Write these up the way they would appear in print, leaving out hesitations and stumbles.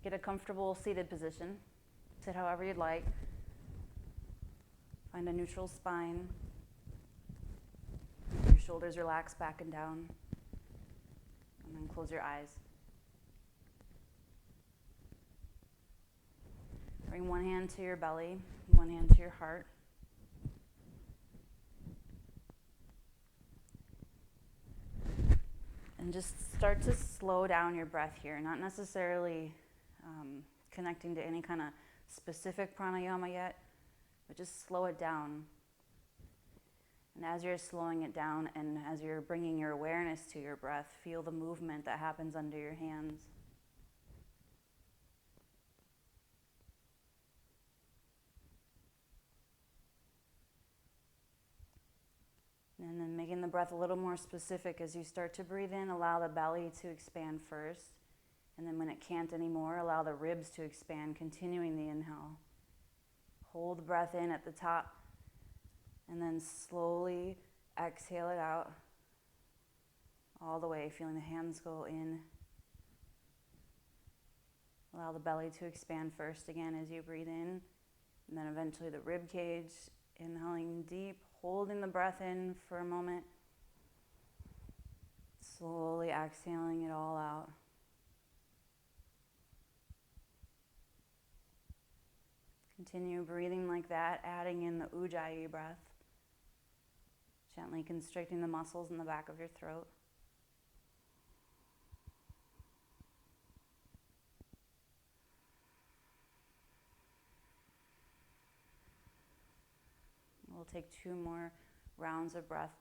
Get a comfortable seated position. Sit however you'd like. Find a neutral spine. Your shoulders relax back and down. And then close your eyes. Bring one hand to your belly, one hand to your heart. And just start to slow down your breath here, not necessarily connecting to any kind of specific pranayama yet, but just slow it down. And as you're slowing it down and as you're bringing your awareness to your breath, feel the movement that happens under your hands. And then making the breath a little more specific as you start to breathe in, allow the belly to expand first. And then when it can't anymore, allow the ribs to expand, continuing the inhale. Hold the breath in at the top, and then slowly exhale it out all the way, feeling the hands go in. Allow the belly to expand first again as you breathe in, and then eventually the rib cage, inhaling deep, holding the breath in for a moment, slowly exhaling it all out. Continue breathing like that, adding in the Ujjayi breath, gently constricting the muscles in the back of your throat. We'll take 2 more rounds of breath,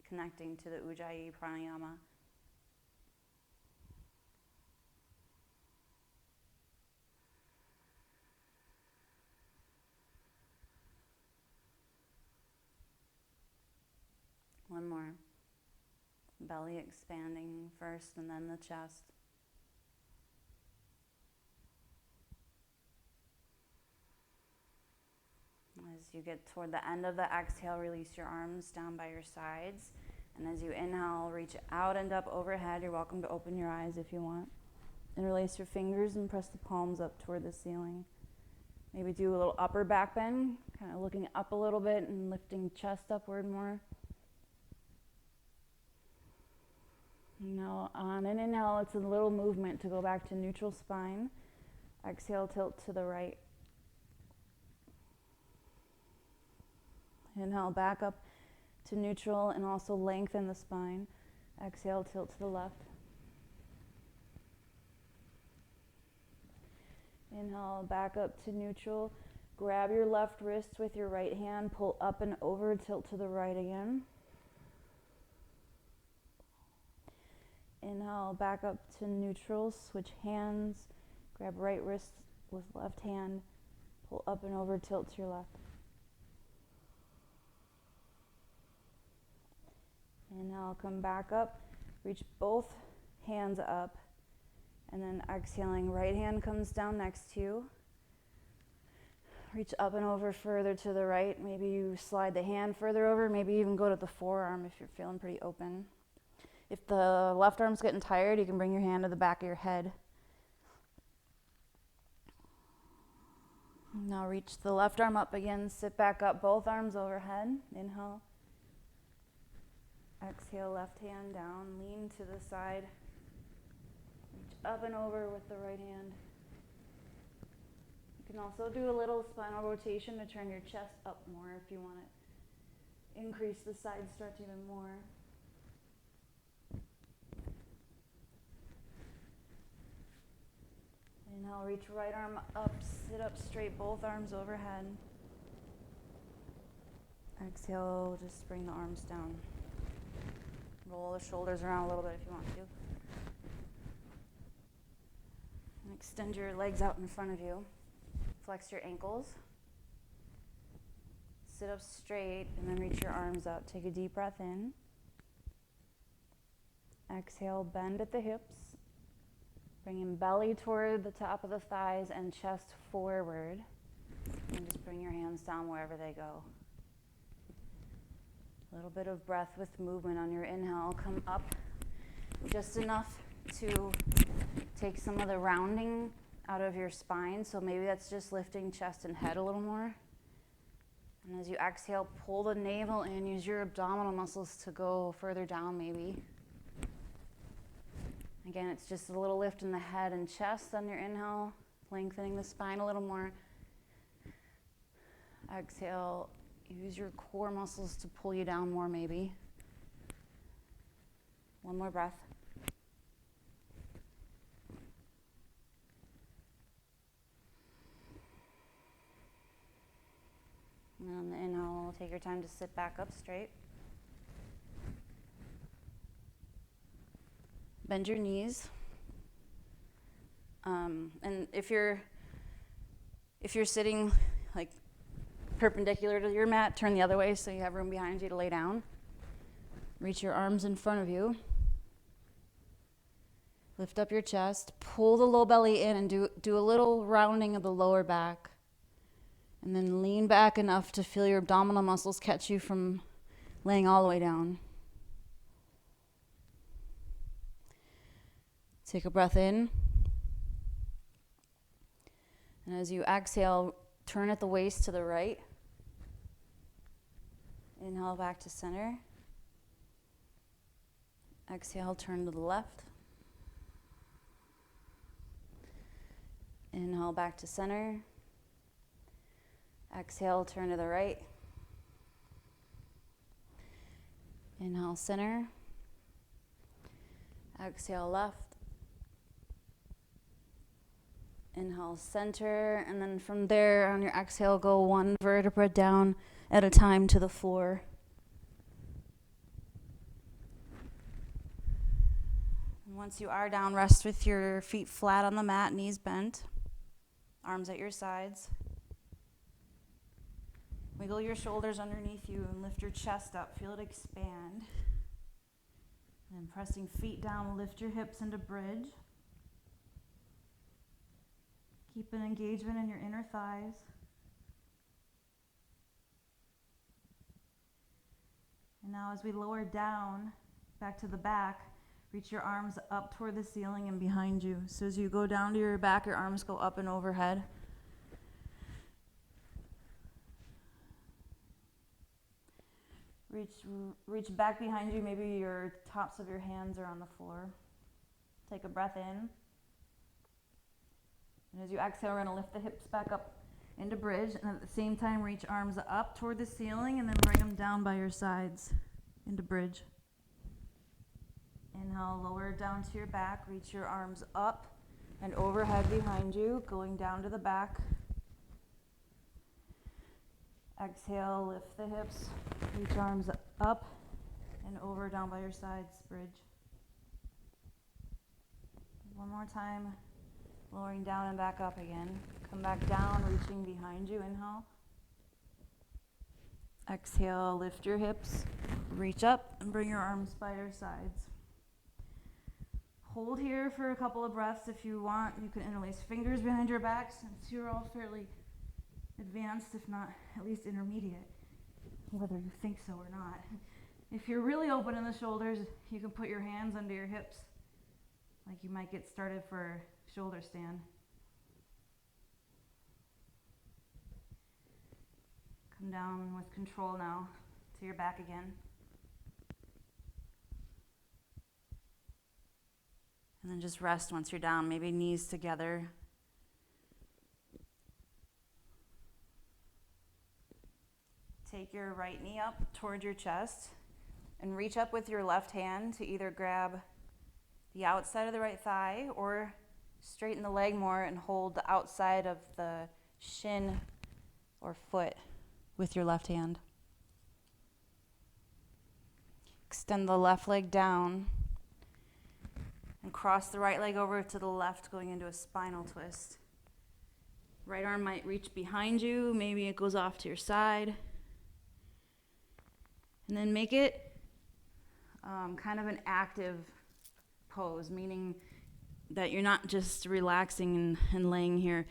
connecting to the Ujjayi pranayama. One more. Belly expanding first and then the chest. As you get toward the end of the exhale, release your arms down by your sides. And as you inhale, reach out and up overhead. You're welcome to open your eyes if you want. Interlace your fingers and press the palms up toward the ceiling. Maybe do a little upper back bend, kind of looking up a little bit and lifting chest upward more. Now, on an inhale, it's a little movement to go back to neutral spine. Exhale, tilt to the right. Inhale, back up to neutral and also lengthen the spine. Exhale, tilt to the left. Inhale, back up to neutral. Grab your left wrist with your right hand, pull up and over, tilt to the right again. Inhale, back up to neutral, switch hands, grab right wrist with left hand, pull up and over, tilt to your left. Inhale, come back up, reach both hands up, and then exhaling, right hand comes down next to you. Reach up and over further to the right. Maybe you slide the hand further over, maybe even go to the forearm if you're feeling pretty open. If the left arm's getting tired, you can bring your hand to the back of your head. Now reach the left arm up again, sit back up, both arms overhead. Inhale. Exhale, left hand down, lean to the side. Reach up and over with the right hand. You can also do a little spinal rotation to turn your chest up more if you want to increase the side stretch even more. Inhale, reach right arm up, sit up straight, both arms overhead. Exhale, just bring the arms down. Roll the shoulders around a little bit if you want to. And extend your legs out in front of you. Flex your ankles. Sit up straight and then reach your arms out. Take a deep breath in. Exhale, bend at the hips. Bringing belly toward the top of the thighs and chest forward. And just bring your hands down wherever they go. A little bit of breath with movement on your inhale. Come up just enough to take some of the rounding out of your spine. So maybe that's just lifting chest and head a little more. And as you exhale, pull the navel in, use your abdominal muscles to go further down maybe. Again, it's just a little lift in the head and chest on your inhale, lengthening the spine a little more. Exhale, use your core muscles to pull you down more maybe. One more breath. And on the inhale, take your time to sit back up straight. Bend your knees. And if you're sitting like perpendicular to your mat, turn the other way so you have room behind you to lay down. Reach your arms in front of you. Lift up your chest. Pull the low belly in and do a little rounding of the lower back. And then lean back enough to feel your abdominal muscles catch you from laying all the way down. Take a breath in. And as you exhale, turn at the waist to the right. Inhale back to center. Exhale, turn to the left. Inhale back to center. Exhale, turn to the right. Inhale, center. Exhale, left. Inhale, center. And then from there, on your exhale, go one vertebra down at a time to the floor. And once you are down, rest with your feet flat on the mat, knees bent, arms at your sides. Wiggle your shoulders underneath you and lift your chest up. Feel it expand. And pressing feet down, lift your hips into bridge. Keep an engagement in your inner thighs. And now as we lower down, back to the back, reach your arms up toward the ceiling and behind you. So as you go down to your back, your arms go up and overhead. Reach back behind you. Maybe your tops of your hands are on the floor. Take a breath in. And as you exhale, we're going to lift the hips back up into bridge. And at the same time, reach arms up toward the ceiling and then bring them down by your sides into bridge. Inhale, lower down to your back. Reach your arms up and overhead behind you, going down to the back. Exhale, lift the hips, reach arms up and over, down by your sides, bridge. One more time, lowering down and back up again. Come back down, reaching behind you, inhale. Exhale, lift your hips, reach up and bring your arms by your sides. Hold here for a couple of breaths if you want. You can interlace fingers behind your back since you're all fairly advanced, if not at least intermediate, whether you think so or not. If you're really open in the shoulders, you can put your hands under your hips, like you might get started for a shoulder stand. Come down with control now to your back again. And then just rest once you're down, maybe knees together. Take your right knee up toward your chest and reach up with your left hand to either grab the outside of the right thigh or straighten the leg more and hold the outside of the shin or foot with your left hand. Extend the left leg down and cross the right leg over to the left, going into a spinal twist. Right arm might reach behind you, maybe it goes off to your side. And then make it kind of an active pose, meaning that you're not just relaxing and laying here.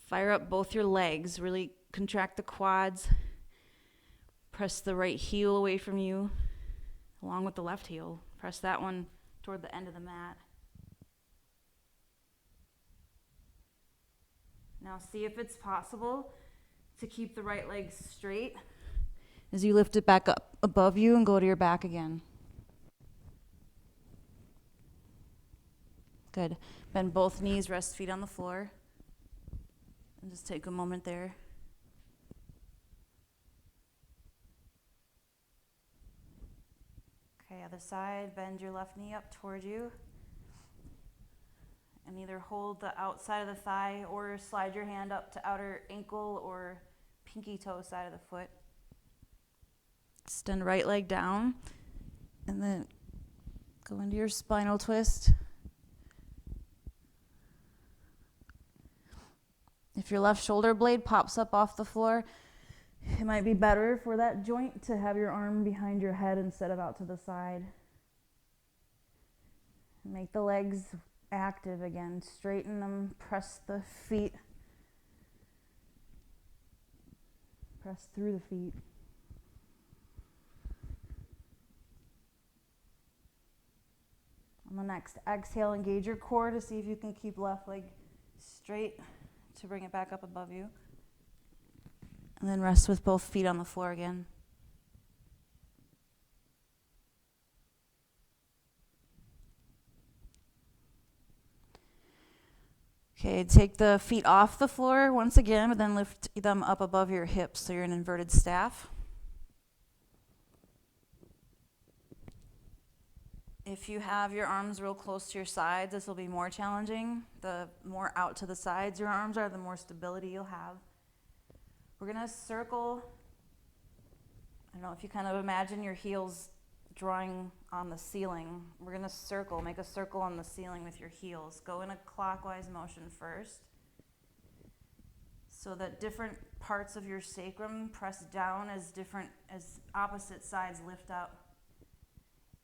Fire up both your legs, really contract the quads. Press the right heel away from you, along with the left heel. Press that one toward the end of the mat. Now see if it's possible to keep the right leg straight as you lift it back up above you and go to your back again. Good. Bend both knees, rest feet on the floor. And just take a moment there. Okay, other side, bend your left knee up toward you. And either hold the outside of the thigh or slide your hand up to outer ankle or pinky toe side of the foot. Extend right leg down and then go into your spinal twist. If your left shoulder blade pops up off the floor, it might be better for that joint to have your arm behind your head instead of out to the side. Make the legs active again. Straighten them, press the feet. Press through the feet. On the next exhale, engage your core to see if you can keep left leg straight to bring it back up above you. And then rest with both feet on the floor again. Okay, take the feet off the floor once again, but then lift them up above your hips so you're in inverted staff. If you have your arms real close to your sides, this will be more challenging. The more out to the sides your arms are, the more stability you'll have. We're going to circle. I don't know if you kind of imagine your heels drawing on the ceiling. We're going to circle, make a circle on the ceiling with your heels. Go in a clockwise motion first so that different parts of your sacrum press down as opposite sides lift up.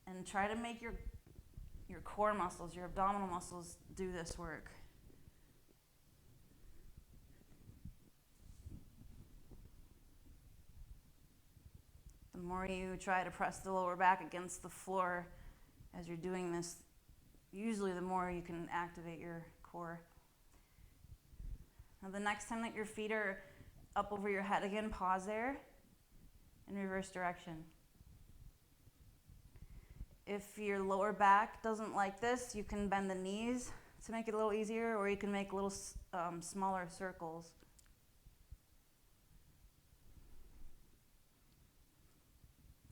And try to make your core muscles, your abdominal muscles do this work. The more you try to press the lower back against the floor as you're doing this, usually the more you can activate your core. Now the next time that your feet are up over your head again, pause there in reverse direction. If your lower back doesn't like this, you can bend the knees to make it a little easier, or you can make little smaller circles.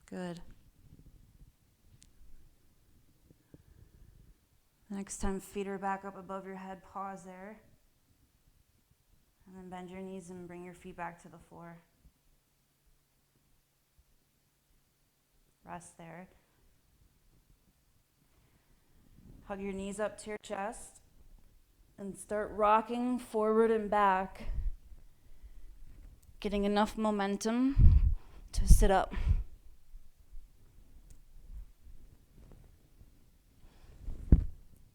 Good. Next time feet are back up above your head, pause there. And then bend your knees and bring your feet back to the floor. Rest there. Hug your knees up to your chest and start rocking forward and back, getting enough momentum to sit up.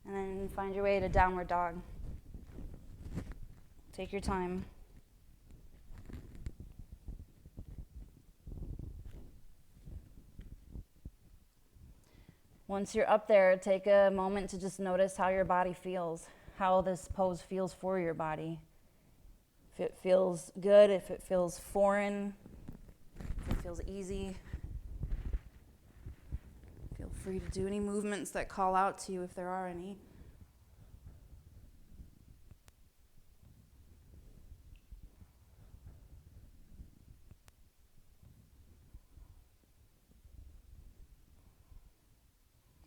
And then find your way to downward dog. Take your time. Once you're up there, take a moment to just notice how your body feels, how this pose feels for your body. If it feels good, if it feels foreign, if it feels easy. Feel free to do any movements that call out to you if there are any.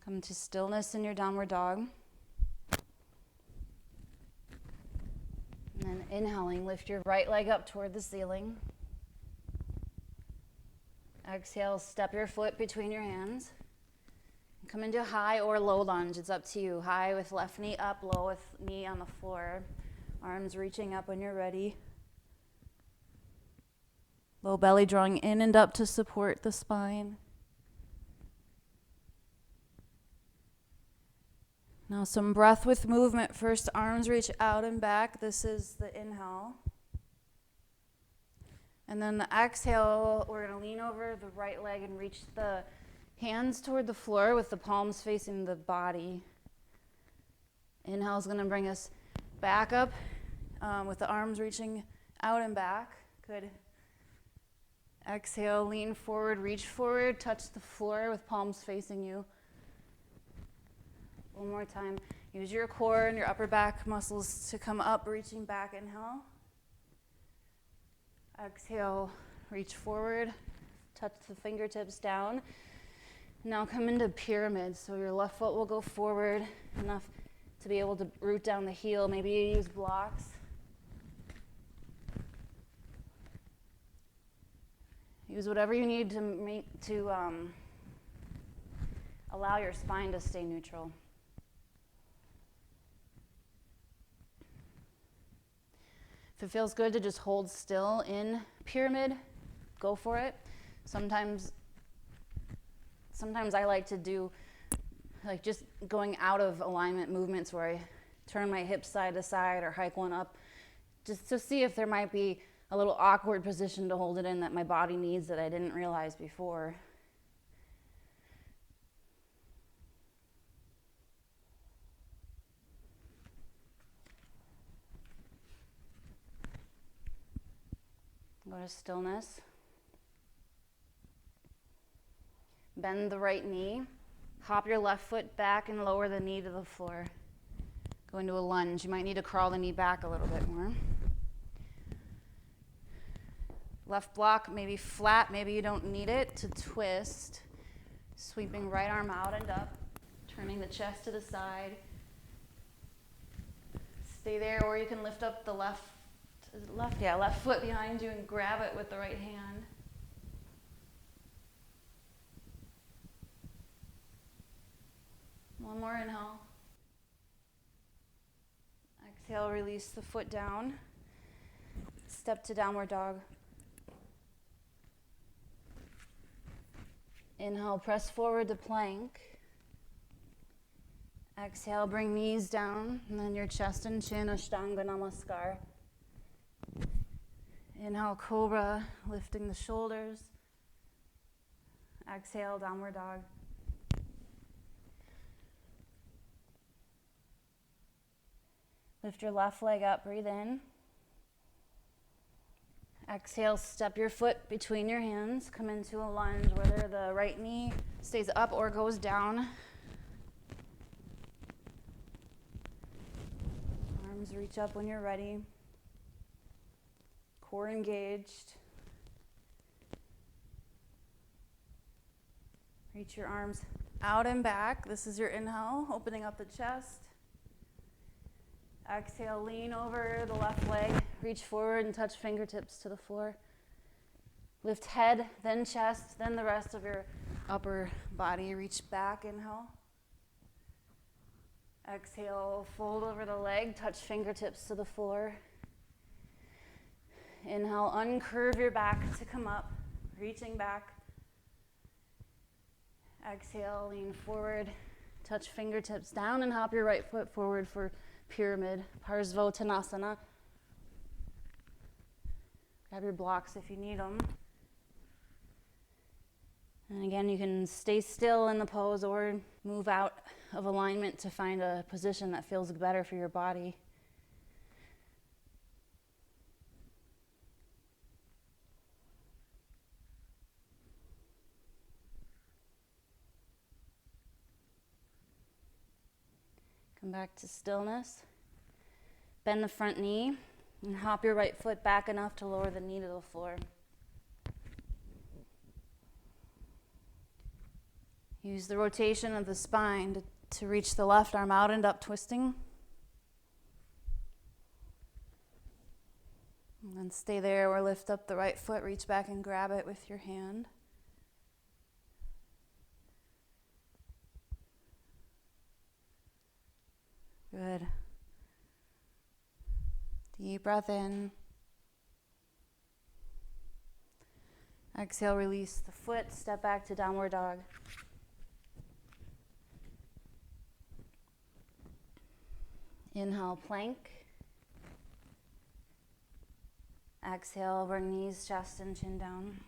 Come to stillness in your downward dog. And then inhaling, lift your right leg up toward the ceiling. Exhale, step your foot between your hands. Come into high or low lunge, it's up to you. High with left knee up, low with knee on the floor. Arms reaching up when you're ready. Low belly drawing in and up to support the spine. Now some breath with movement. First, arms reach out and back. This is the inhale. And then the exhale, we're going to lean over the right leg and reach the hands toward the floor with the palms facing the body. Inhale is going to bring us back up with the arms reaching out and back. Good. Exhale, lean forward, reach forward, touch the floor with palms facing you. One more time. Use your core and your upper back muscles to come up, reaching back. Inhale. Exhale, reach forward, touch the fingertips down. Now come into pyramid. So your left foot will go forward enough to be able to root down the heel. Maybe you use blocks. Use whatever you need to allow your spine to stay neutral. If it feels good to just hold still in pyramid, go for it. Sometimes I like to do like just going out of alignment movements where I turn my hips side to side or hike one up, just to see if there might be a little awkward position to hold it in that my body needs that I didn't realize before. Go to stillness. Bend the right knee. Hop your left foot back and lower the knee to the floor. Go into a lunge. You might need to crawl the knee back a little bit more. Left block, maybe flat, maybe you don't need it, to twist. Sweeping right arm out and up, turning the chest to the side. Stay there, or you can lift up the left foot behind you and grab it with the right hand. One more inhale. Exhale, release the foot down. Step to downward dog. Inhale, press forward to plank. Exhale, bring knees down, and then your chest and chin, Ashtanga Namaskar. Inhale, cobra, lifting the shoulders. Exhale, downward dog. Lift your left leg up, breathe in. Exhale, step your foot between your hands. Come into a lunge, whether the right knee stays up or goes down. Arms reach up when you're ready. Core engaged. Reach your arms out and back. This is your inhale, opening up the chest. Exhale, lean over the left leg, reach forward and touch fingertips to the floor. Lift head, then chest, then the rest of your upper body. Reach back, inhale. Exhale, fold over the leg, touch fingertips to the floor. Inhale, uncurve your back to come up, reaching back. Exhale, lean forward, touch fingertips down and hop your right foot forward for pyramid, Parsvottanasana. Grab your blocks if you need them. And again, you can stay still in the pose or move out of alignment to find a position that feels better for your body. Come back to stillness. Bend the front knee and hop your right foot back enough to lower the knee to the floor. Use the rotation of the spine to reach the left arm out and up, twisting. And then stay there or lift up the right foot, reach back and grab it with your hand. Good. Deep breath in. Exhale, release the foot, step back to downward dog. Inhale, plank. Exhale, bring knees, chest, and chin down.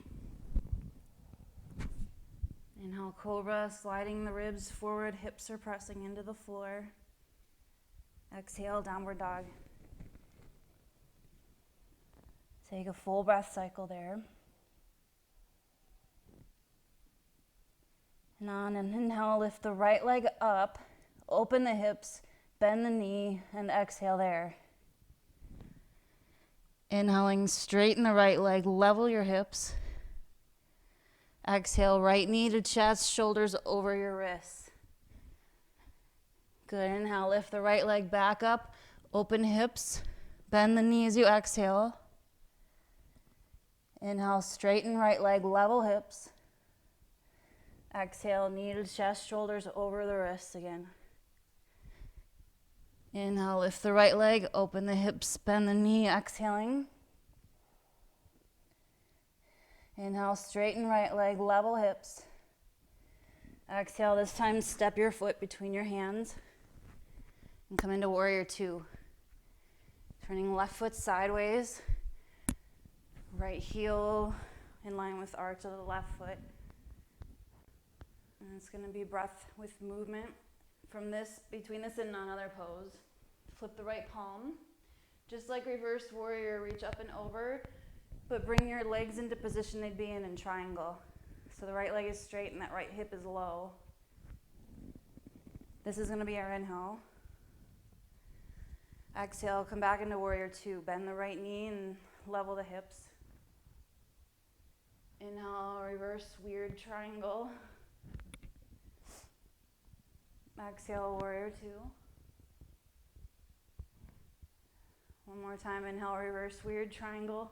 Inhale, cobra, sliding the ribs forward, hips are pressing into the floor. Exhale, downward dog. Take a full breath cycle there. And on an inhale, lift the right leg up, open the hips, bend the knee, and exhale there. Inhaling, straighten the right leg, level your hips. Exhale, right knee to chest, shoulders over your wrists. Good, inhale, lift the right leg back up, open hips, bend the knee as you exhale. Inhale, straighten right leg, level hips. Exhale, knee to chest, shoulders over the wrists again. Inhale, lift the right leg, open the hips, bend the knee, exhaling. Inhale, straighten right leg, level hips. Exhale, this time step your foot between your hands and come into warrior two. Turning left foot sideways, right heel in line with arch of the left foot. And it's going to be breath with movement from this, between this and another pose. Flip the right palm. Just like reverse warrior, reach up and over, but bring your legs into position they'd be in triangle. So the right leg is straight and that right hip is low. This is going to be our inhale. Exhale, come back into warrior two. Bend the right knee and level the hips. Inhale, reverse weird triangle. Exhale, warrior two. One more time, inhale, reverse weird triangle.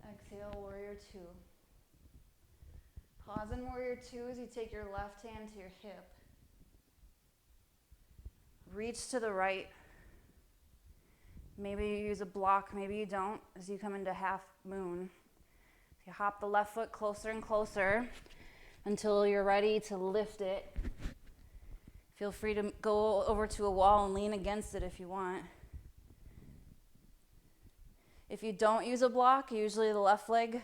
Exhale, warrior two. Pause in warrior two as you take your left hand to your hip. Reach to the right. Maybe you use a block, maybe you don't, as you come into half moon. You hop the left foot closer and closer until you're ready to lift it. Feel free to go over to a wall and lean against it if you want. If you don't use a block, usually the left leg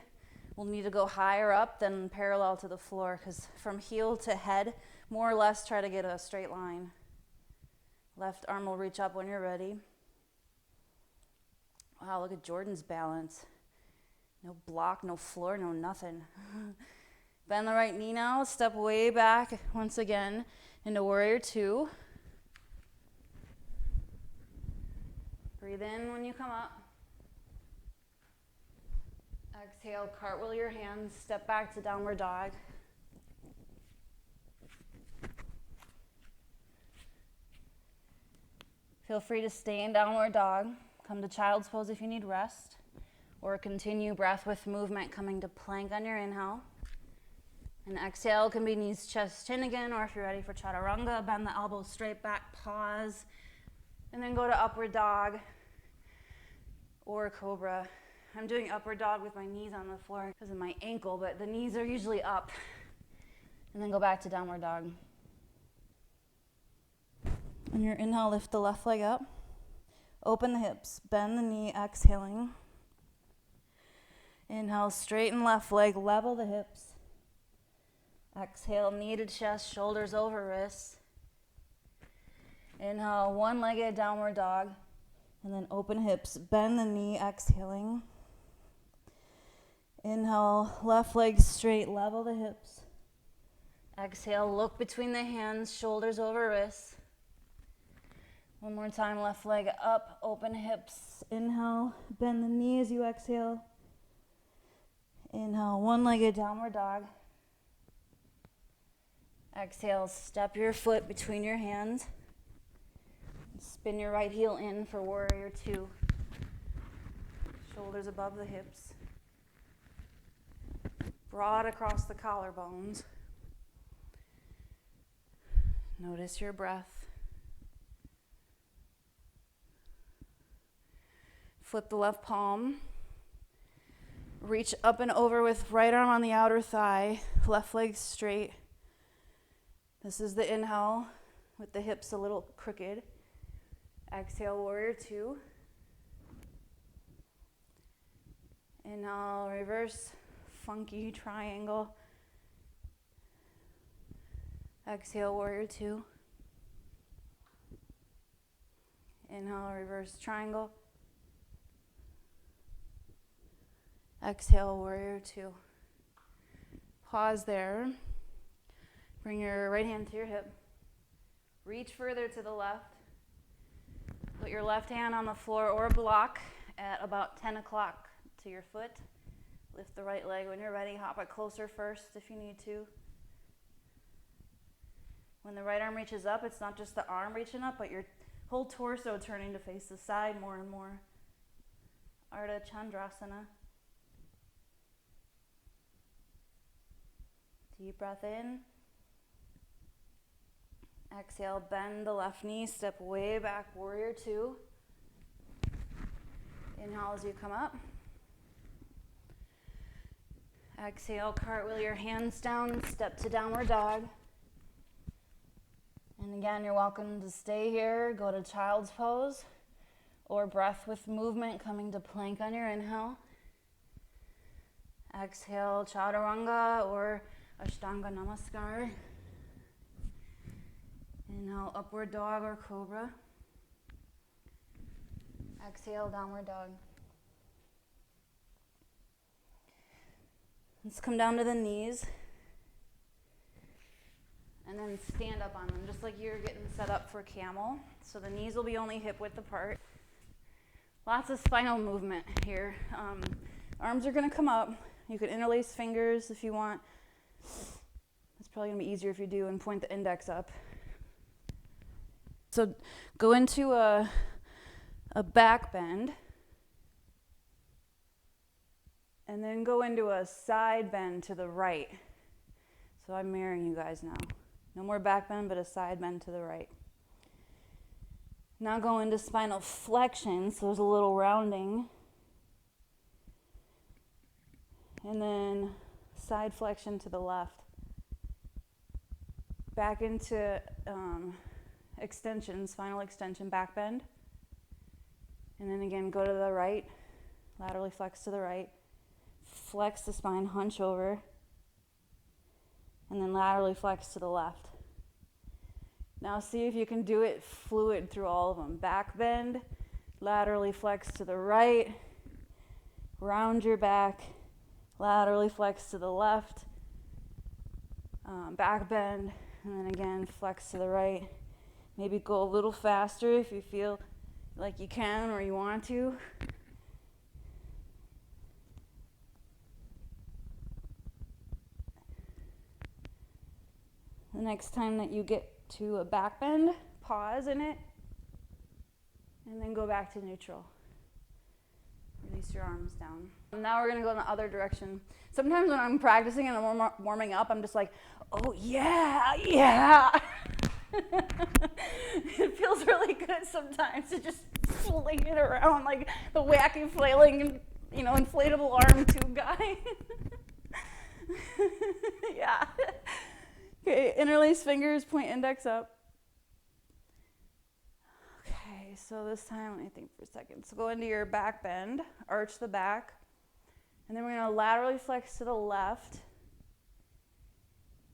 will need to go higher up than parallel to the floor, because from heel to head, more or less try to get a straight line. Left arm will reach up when you're ready. Wow, look at Jordan's balance. No block, no floor, no nothing. Bend the right knee now, step way back once again into warrior two. Breathe in when you come up. Exhale, cartwheel your hands, step back to downward dog. Feel free to stay in downward dog. Come to child's pose if you need rest, or continue breath with movement coming to plank on your inhale. And exhale can be knees, chest, chin again, or if you're ready for chaturanga, bend the elbows straight back, pause, and then go to upward dog or cobra. I'm doing upward dog with my knees on the floor because of my ankle, but the knees are usually up. And then go back to downward dog. On your inhale, lift the left leg up. Open the hips, bend the knee, exhaling. Inhale, straighten left leg, level the hips. Exhale, knee to chest, shoulders over wrists. Inhale, one-legged downward dog. And then open hips, bend the knee, exhaling. Inhale, left leg straight, level the hips. Exhale, look between the hands, shoulders over wrists. One more time, left leg up, open hips. Inhale, bend the knee as you exhale. Inhale, one-legged downward dog. Exhale, step your foot between your hands. Spin your right heel in for warrior two. Shoulders above the hips. Broad across the collarbones. Notice your breath. Flip the left palm. Reach up and over with right arm on the outer thigh, left leg straight. This is the inhale with the hips a little crooked. Exhale, warrior two. Inhale, reverse funky triangle. Exhale, warrior two. Inhale, reverse triangle. Exhale, warrior two. Pause there. Bring your right hand to your hip. Reach further to the left. Put your left hand on the floor or block at about 10 o'clock to your foot. Lift the right leg when you're ready. Hop it closer first if you need to. When the right arm reaches up, it's not just the arm reaching up, but your whole torso turning to face the side more and more. Ardha Chandrasana. Deep breath in. Exhale, bend the left knee, step way back, warrior two. Inhale as you come up. Exhale, cartwheel your hands down, step to downward dog. And again, you're welcome to stay here, go to child's pose, or breath with movement, coming to plank on your inhale. Exhale, chaturanga or ashtanga namaskar. Inhale, upward dog or cobra. Exhale, downward dog. Let's come down to the knees. And then stand up on them, just like you're getting set up for camel. So the knees will be only hip width apart. Lots of spinal movement here. Arms are gonna come up. You could interlace fingers if you want. It's probably gonna be easier if you do, and point the index up. So go into a back bend. And then go into a side bend to the right. So I'm mirroring you guys now. No more back bend, but a side bend to the right. Now go into spinal flexion, so there's a little rounding. And then side flexion to the left. Back into extension, spinal extension, back bend. And then again, go to the right, laterally flex to the right. Flex the spine, hunch over. And then laterally flex to the left. Now see if you can do it fluid through all of them. Back bend, laterally flex to the right, round your back, laterally flex to the left, back bend, and then again flex to the right. Maybe go a little faster if you feel like you can or you want to. The next time that you get to a back bend, pause in it, and then go back to neutral. Release your arms down. Now we're gonna go in the other direction. Sometimes when I'm practicing and I'm warming up, I'm just like, oh yeah, yeah. It feels really good sometimes to just fling it around like the wacky flailing, inflatable arm tube guy. Yeah. Okay, interlace fingers, point index up. Okay, so this time, let me think for a second. So go into your back bend, arch the back, and then we're gonna laterally flex to the left,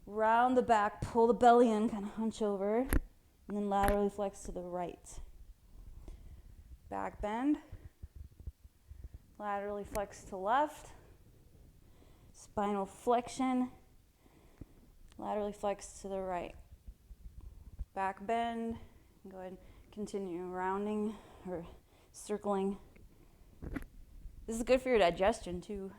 round the back, pull the belly in, kind of hunch over, and then laterally flex to the right. Back bend, laterally flex to left, spinal flexion, laterally flex to the right. Back bend, go ahead and continue rounding or circling. This is good for your digestion too.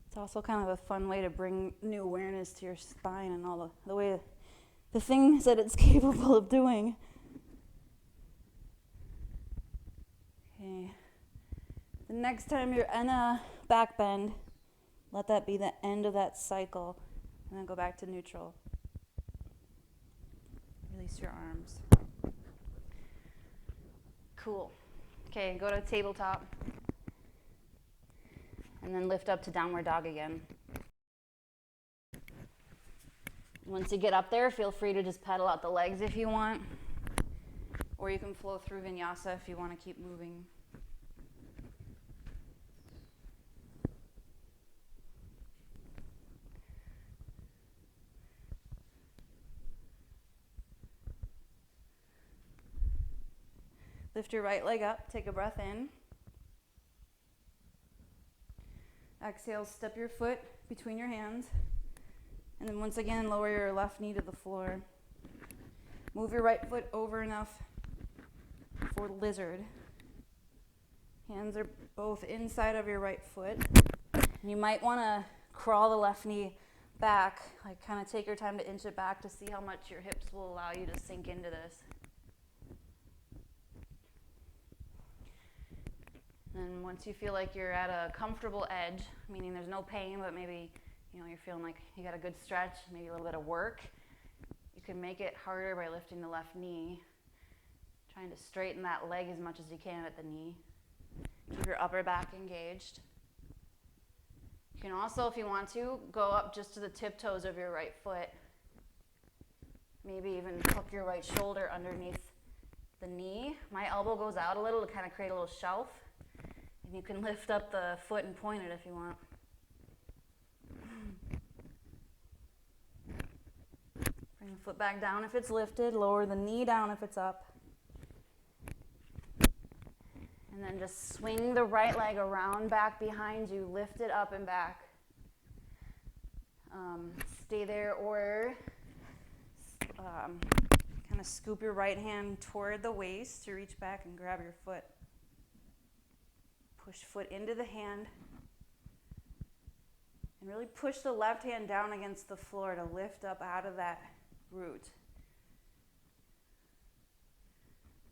It's also kind of a fun way to bring new awareness to your spine and all the way, the things that it's capable of doing. Okay. The next time you're in a back bend, let that be the end of that cycle, and then go back to neutral. Release your arms. Cool. Okay, go to tabletop, and then lift up to downward dog again. Once you get up there, feel free to just pedal out the legs if you want, or you can flow through vinyasa if you want to keep moving. Lift your right leg up, take a breath in. Exhale, step your foot between your hands. And then once again, lower your left knee to the floor. Move your right foot over enough for lizard. Hands are both inside of your right foot. And you might want to crawl the left knee back, like kind of take your time to inch it back to see how much your hips will allow you to sink into this. And once you feel like you're at a comfortable edge, meaning there's no pain, but maybe you're feeling like you got a good stretch, maybe a little bit of work, you can make it harder by lifting the left knee, trying to straighten that leg as much as you can at the knee. Keep your upper back engaged. You can also, if you want to, go up just to the tiptoes of your right foot. Maybe even hook your right shoulder underneath the knee. My elbow goes out a little to kind of create a little shelf. And you can lift up the foot and point it if you want. Bring the foot back down if it's lifted. Lower the knee down if it's up. And then just swing the right leg around back behind you. Lift it up and back. Stay there, or kind of scoop your right hand toward the waist to reach back and grab your foot. Push foot into the hand. And really push the left hand down against the floor to lift up out of that root.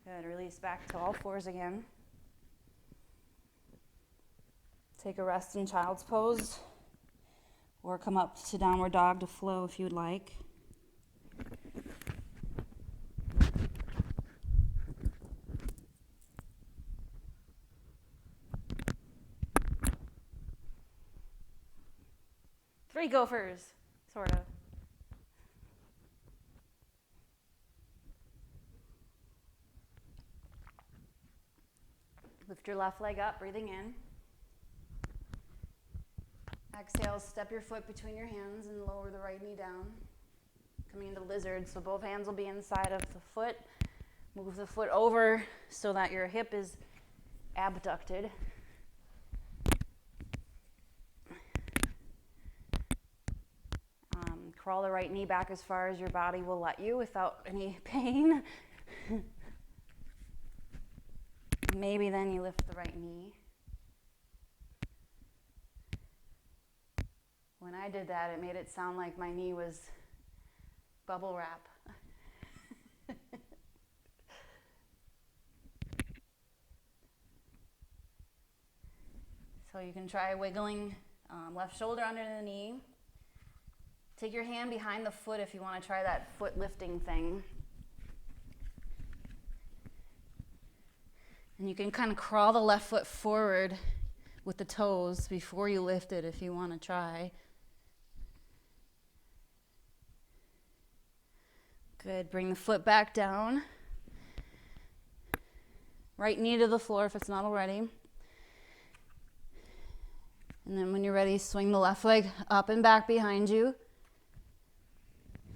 Good. Release back to all fours again. Take a rest in child's pose, or come up to downward dog to flow if you'd like. Three gophers, sort of. Lift your left leg up, breathing in. Exhale, step your foot between your hands and lower the right knee down. Coming into lizard, so both hands will be inside of the foot. Move the foot over so that your hip is abducted. Crawl the right knee back as far as your body will let you without any pain. Maybe then you lift the right knee. When I did that, it made it sound like my knee was bubble wrap. So you can try wiggling left shoulder under the knee. Take your hand behind the foot if you want to try that foot lifting thing. And you can kind of crawl the left foot forward with the toes before you lift it if you want to try. Good. Bring the foot back down. Right knee to the floor if it's not already. And then when you're ready, swing the left leg up and back behind you.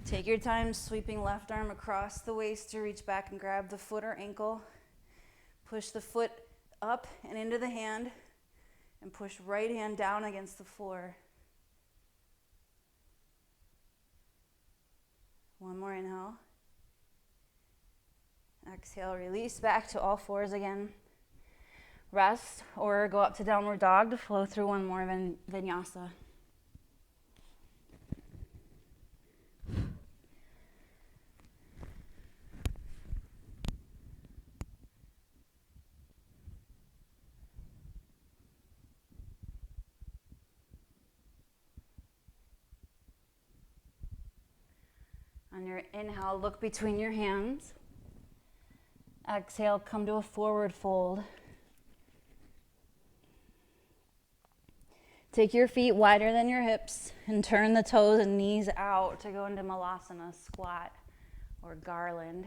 Take your time sweeping left arm across the waist to reach back and grab the foot or ankle. Push the foot up and into the hand and push right hand down against the floor. One more inhale. Exhale, release back to all fours again. Rest or go up to downward dog to flow through one more vinyasa. On your inhale, look between your hands. Exhale, come to a forward fold. Take your feet wider than your hips and turn the toes and knees out to go into Malasana, squat, or garland.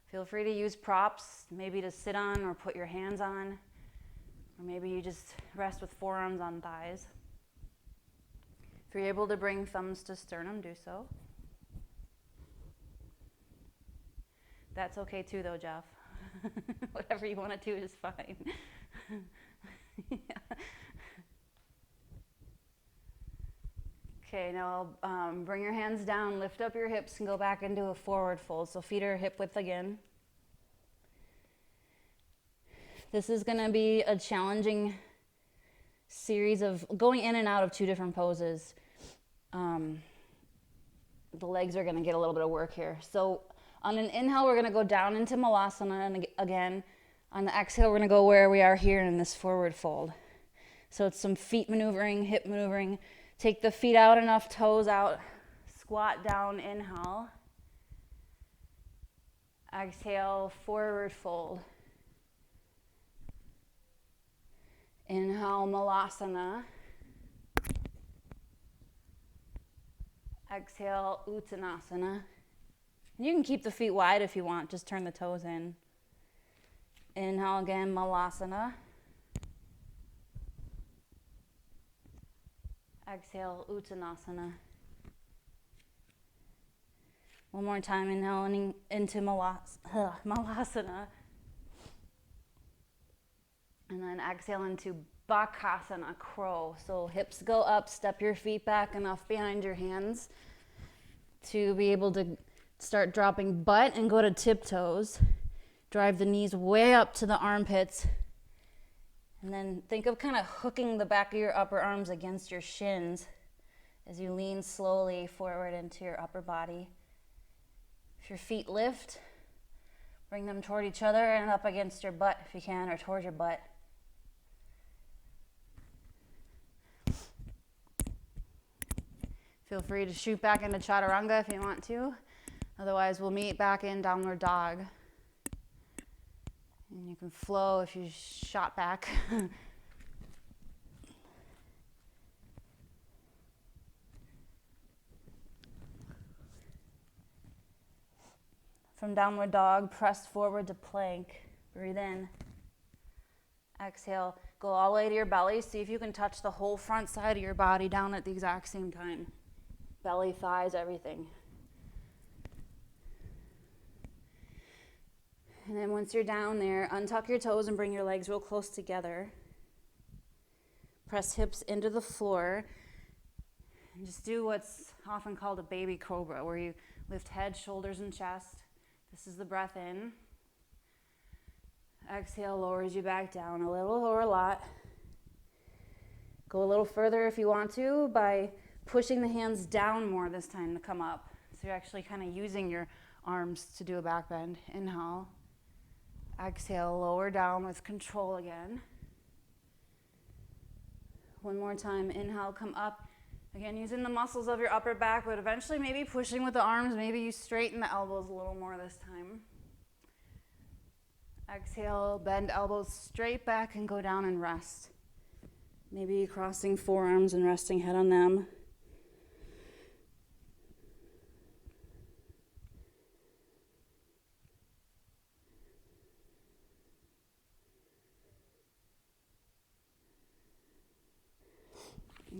Feel free to use props, maybe to sit on or put your hands on, or maybe you just rest with forearms on thighs. If you're able to bring thumbs to sternum, do so. That's okay too though, Jeff. Whatever you want to do is fine. Yeah. Okay, now bring your hands down, lift up your hips, and go back into a forward fold. So feet are hip width again. This is going to be a challenging series of going in and out of 2 different poses. The legs are going to get a little bit of work here. So on an inhale, we're going to go down into Malasana, and again, on the exhale, we're going to go where we are here in this forward fold. So it's some feet maneuvering, hip maneuvering. Take the feet out enough, toes out, squat down, inhale. Exhale, forward fold. Inhale, Malasana. Exhale, Uttanasana. You can keep the feet wide if you want, just turn the toes in. Inhale again, Malasana. Exhale, Uttanasana. One more time, inhaling into Malasana. And then exhale into Bakasana, crow. So hips go up, step your feet back enough behind your hands to be able to start dropping butt and go to tiptoes. Drive the knees way up to the armpits. And then think of kind of hooking the back of your upper arms against your shins as you lean slowly forward into your upper body. If your feet lift, bring them toward each other and up against your butt if you can, or towards your butt. Feel free to shoot back into Chaturanga if you want to. Otherwise, we'll meet back in Downward Dog. And you can flow if you shot back. From Downward Dog, press forward to plank. Breathe in. Exhale. Go all the way to your belly. See if you can touch the whole front side of your body down at the exact same time. Belly, thighs, everything. And then once you're down there, untuck your toes and bring your legs real close together. Press hips into the floor. And just do what's often called a baby cobra, where you lift head, shoulders, and chest. This is the breath in. Exhale lowers you back down a little or a lot. Go a little further if you want to by pushing the hands down more this time to come up. So you're actually kind of using your arms to do a back bend. Inhale. Exhale, lower down with control again. One more time. Inhale, come up. Again, using the muscles of your upper back, but eventually maybe pushing with the arms. Maybe you straighten the elbows a little more this time. Exhale, bend elbows straight back and go down and rest. Maybe crossing forearms and resting head on them.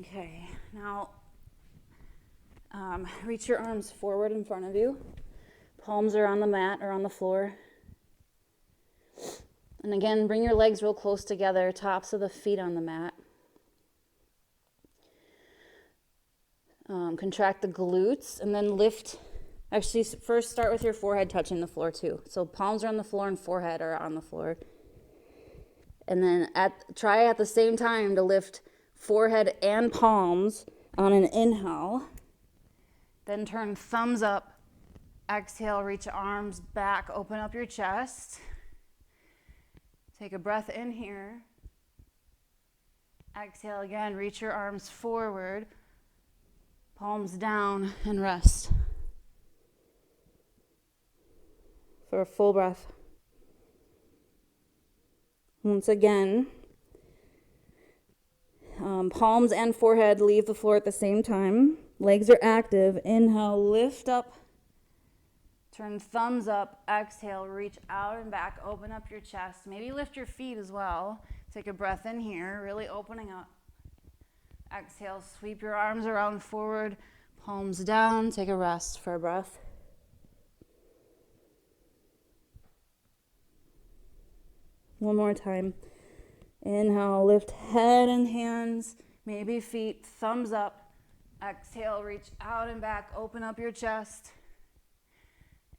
Okay, now reach your arms forward in front of you. Palms are on the mat or on the floor. And again, bring your legs real close together, tops of the feet on the mat. Contract the glutes and then lift. Actually, first start with your forehead touching the floor too. So palms are on the floor and forehead are on the floor. And then try at the same time to lift forehead and palms on an inhale. Then turn thumbs up. Exhale, reach arms back, open up your chest. Take a breath in here. Exhale again, reach your arms forward. Palms down and rest. For a full breath. Once again, palms and forehead leave the floor at the same time. Legs are active. Inhale, lift up. Turn thumbs up. Exhale, reach out and back. Open up your chest. Maybe lift your feet as well. Take a breath in here, really opening up. Exhale, sweep your arms around forward. Palms down. Take a rest for a breath. One more time. Inhale, lift head and hands, maybe feet, thumbs up. Exhale, reach out and back, open up your chest.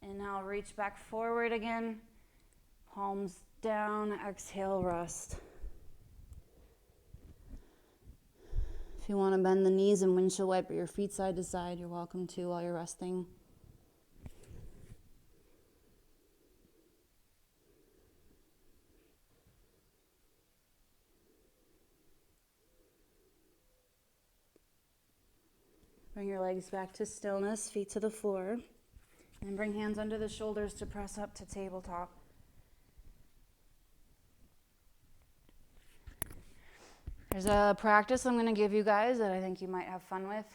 Inhale, reach back forward again. Palms down, exhale, rest. If you want to bend the knees and windshield wiper your feet side to side, you're welcome to while you're resting. Bring your legs back to stillness, feet to the floor, and bring hands under the shoulders to press up to tabletop. There's a practice I'm going to give you guys that I think you might have fun with.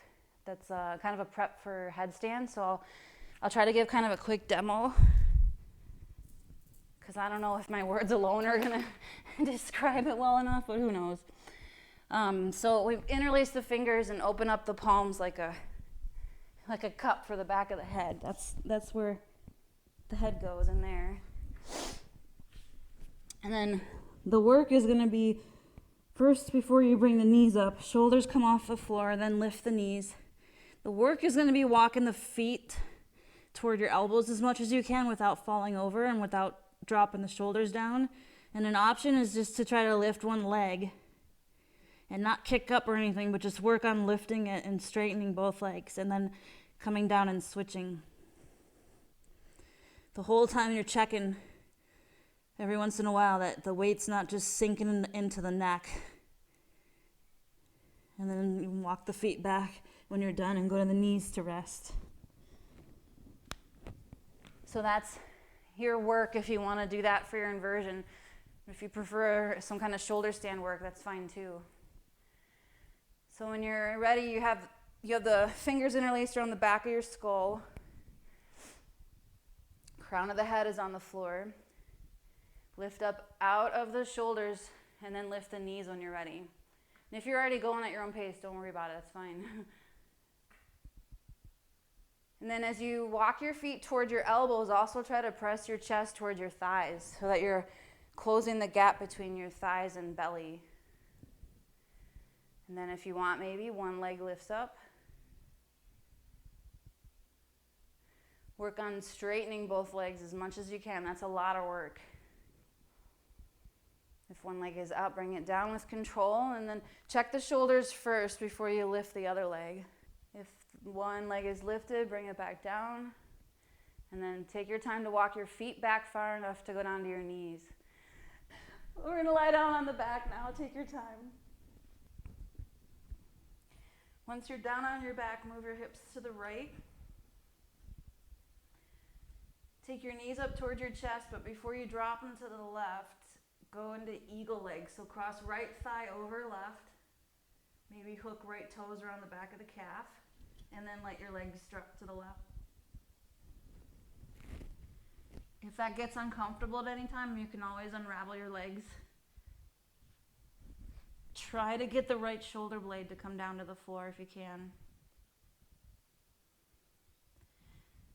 That's kind of a prep for headstand. So I'll try to give kind of a quick demo, because I don't know if my words alone are going to describe it well enough, but who knows. So we interlace the fingers and open up the palms like a cup for the back of the head. That's where the head goes, in there. And then the work is going to be, first, before you bring the knees up, shoulders come off the floor, then lift the knees. The work is going to be walking the feet toward your elbows as much as you can without falling over and without dropping the shoulders down. And an option is just to try to lift one leg and not kick up or anything, but just work on lifting it and straightening both legs and then coming down and switching. The whole time you're checking every once in a while that the weight's not just sinking into the neck. And then you walk the feet back when you're done and go to the knees to rest. So that's your work if you want to do that for your inversion. If you prefer some kind of shoulder stand work, that's fine too. So when you're ready, you have the fingers interlaced around the back of your skull. Crown of the head is on the floor. Lift up out of the shoulders and then lift the knees when you're ready. And if you're already going at your own pace, don't worry about it, that's fine. And then as you walk your feet toward your elbows, also try to press your chest towards your thighs so that you're closing the gap between your thighs and belly. And then if you want, maybe one leg lifts up. Work on straightening both legs as much as you can. That's a lot of work. If one leg is up, bring it down with control, and then check the shoulders first before you lift the other leg. If one leg is lifted, bring it back down, and then take your time to walk your feet back far enough to go down to your knees. We're going to lie down on the back now. Take your time. Once you're down on your back, move your hips to the right. Take your knees up towards your chest, but before you drop them to the left, go into eagle legs. So cross right thigh over left. Maybe hook right toes around the back of the calf. And then let your legs drop to the left. If that gets uncomfortable at any time, you can always unravel your legs. Try to get the right shoulder blade to come down to the floor if you can.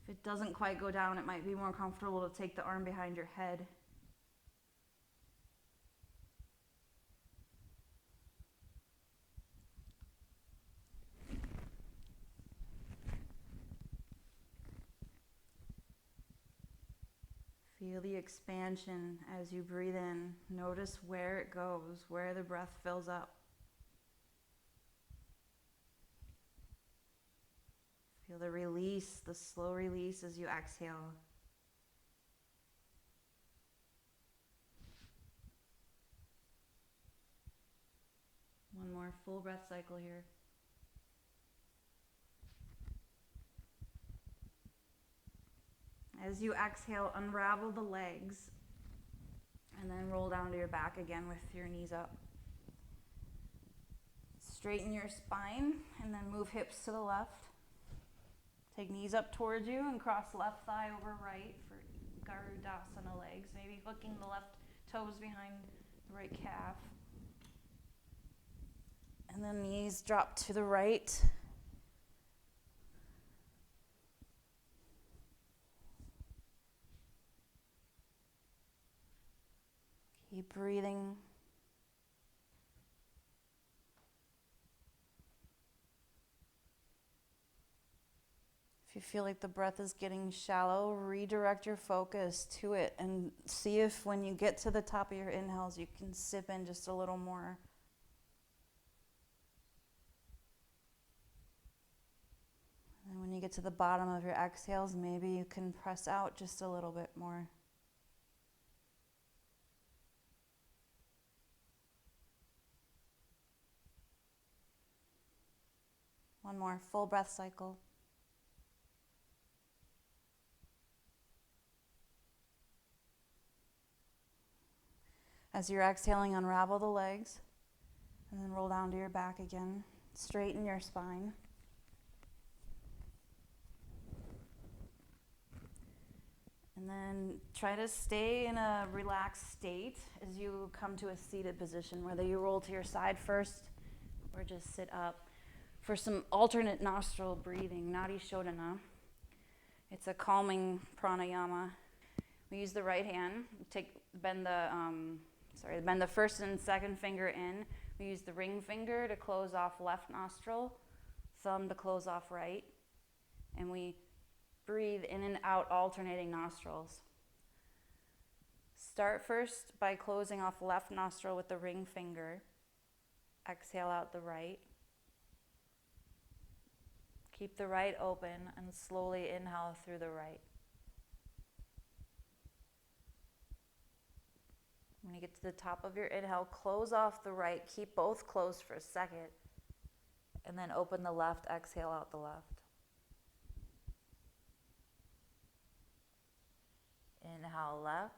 If it doesn't quite go down, it might be more comfortable to take the arm behind your head. Feel the expansion as you breathe in. Notice where it goes, where the breath fills up. Feel the release, the slow release as you exhale. One more full breath cycle here. As you exhale, unravel the legs and then roll down to your back again with your knees up. Straighten your spine and then move hips to the left. Take knees up towards you and cross left thigh over right for Garudasana legs. Maybe hooking the left toes behind the right calf. And then knees drop to the right. Keep breathing. If you feel like the breath is getting shallow, redirect your focus to it and see if when you get to the top of your inhales, you can sip in just a little more. And when you get to the bottom of your exhales, maybe you can press out just a little bit more. One more full breath cycle. As you're exhaling, unravel the legs and then roll down to your back again. Straighten your spine. And then try to stay in a relaxed state as you come to a seated position, whether you roll to your side first or just sit up. For some alternate nostril breathing, Nadi Shodhana. It's a calming pranayama. We use the right hand, bend the first and second finger in. We use the ring finger to close off left nostril, thumb to close off right, and we breathe in and out alternating nostrils. Start first by closing off left nostril with the ring finger. Exhale out the right. Keep the right open and slowly inhale through the right. When you get to the top of your inhale, close off the right. Keep both closed for a second. And then open the left, exhale out the left. Inhale left.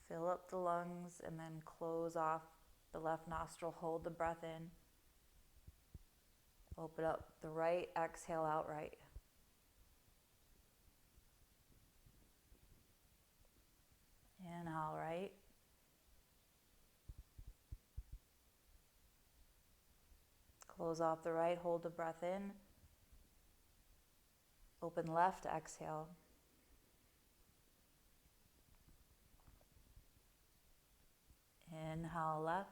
Fill up the lungs and then close off the left nostril. Hold the breath in. Open up the right, exhale out right. Inhale right. Close off the right, hold the breath in. Open left, exhale. Inhale left.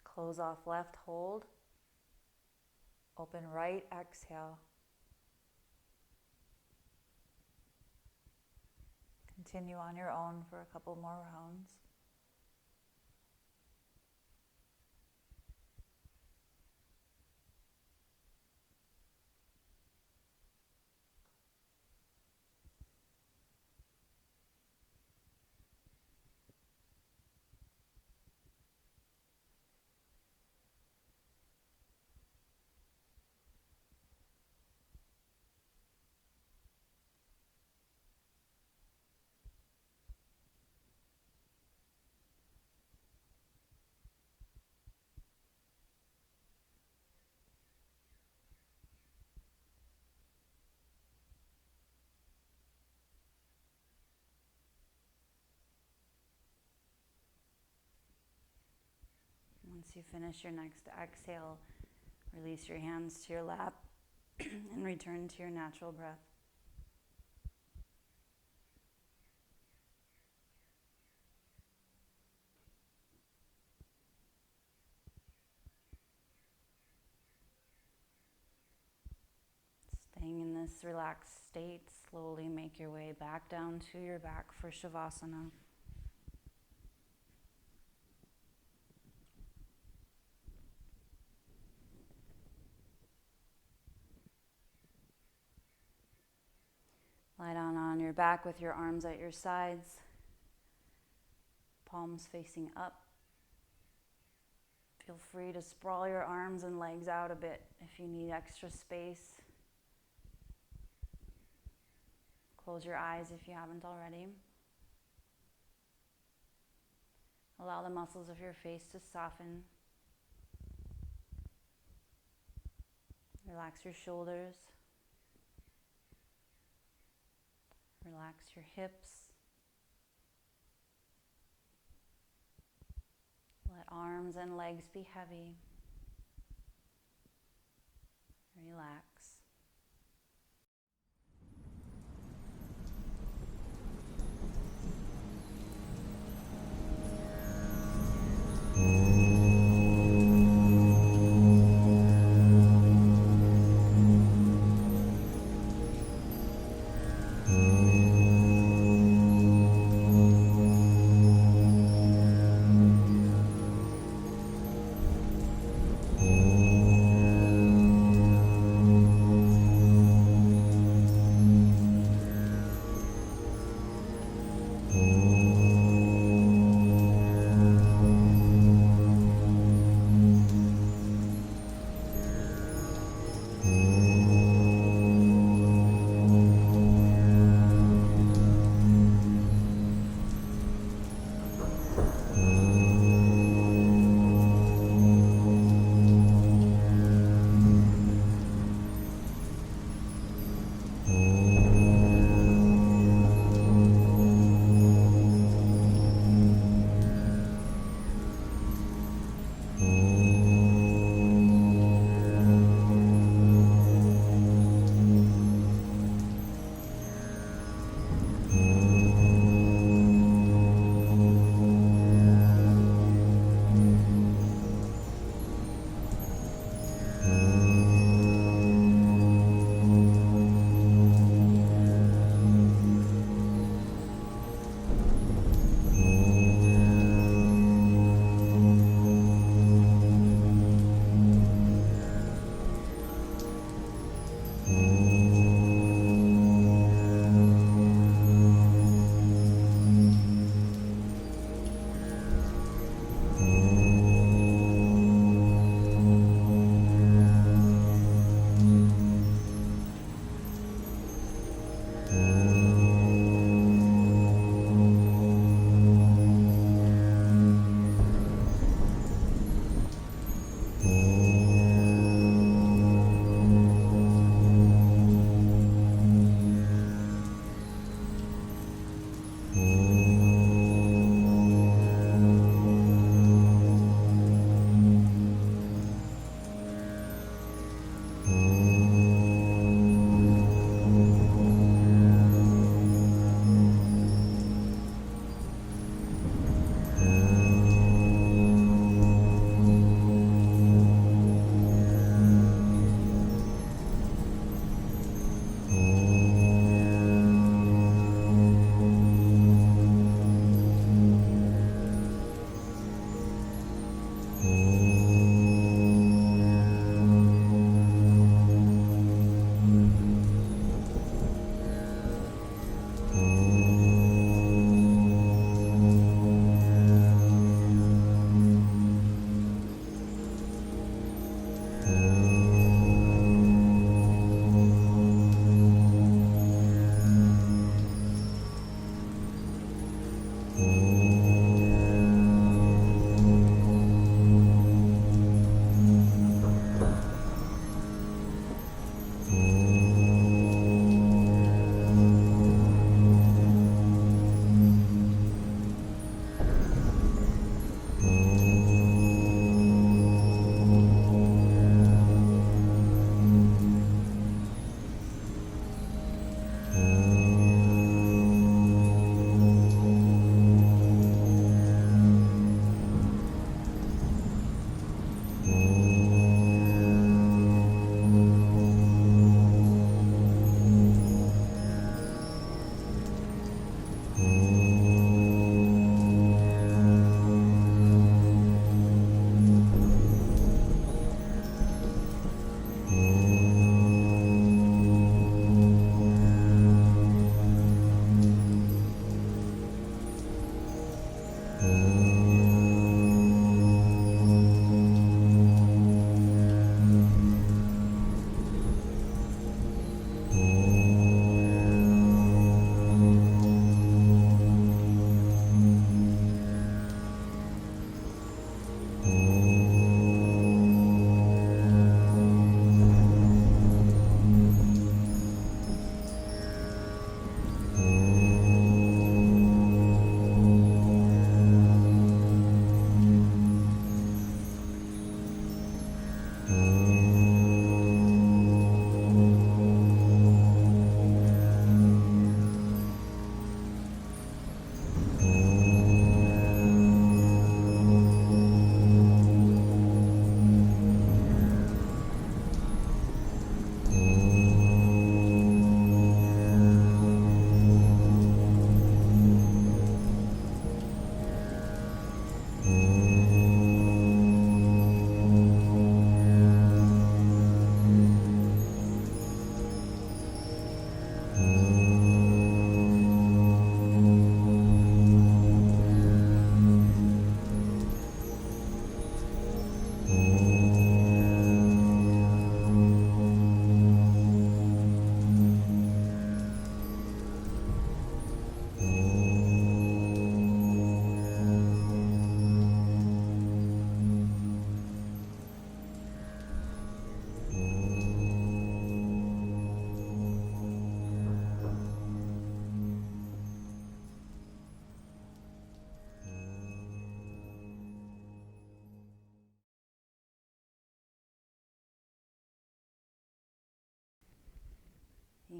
Close off left, hold. Open right, exhale. Continue on your own for a couple more rounds. Once you finish your next exhale, release your hands to your lap and return to your natural breath. Staying in this relaxed state, slowly make your way back down to your back for Shavasana. Lie down on your back with your arms at your sides, palms facing up. Feel free to sprawl your arms and legs out a bit if you need extra space. Close your eyes if you haven't already. Allow the muscles of your face to soften. Relax your shoulders. Relax your hips. Let arms and legs be heavy. Relax.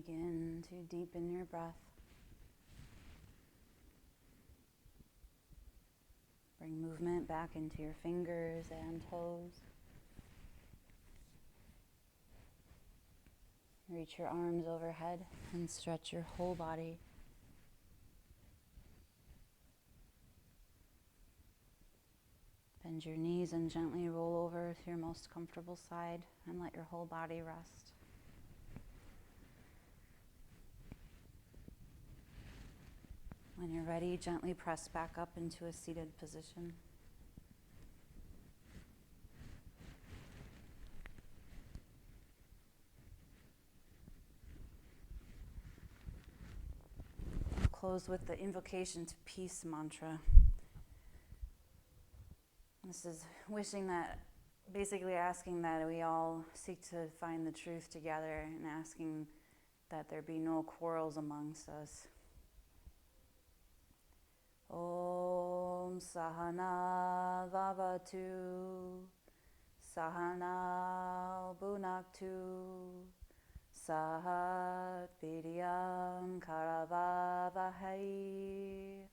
Begin to deepen your breath. Bring movement back into your fingers and toes. Reach your arms overhead and stretch your whole body. Bend your knees and gently roll over to your most comfortable side and let your whole body rest. When you're ready, gently press back up into a seated position. I'll close with the invocation to peace mantra. This is basically asking that we all seek to find the truth together and asking that there be no quarrels amongst us. Om Sahana Vavatu Sahana Bhunaktu Sahat Vidyam Karavavahai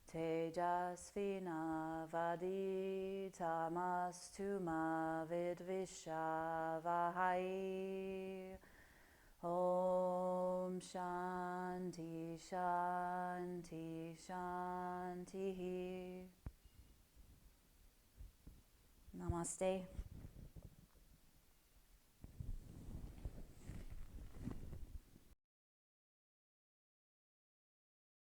Tejasvina Vaditamastu Ma Vidvishavahai. Om Shanti Shanti Shanti. Namaste.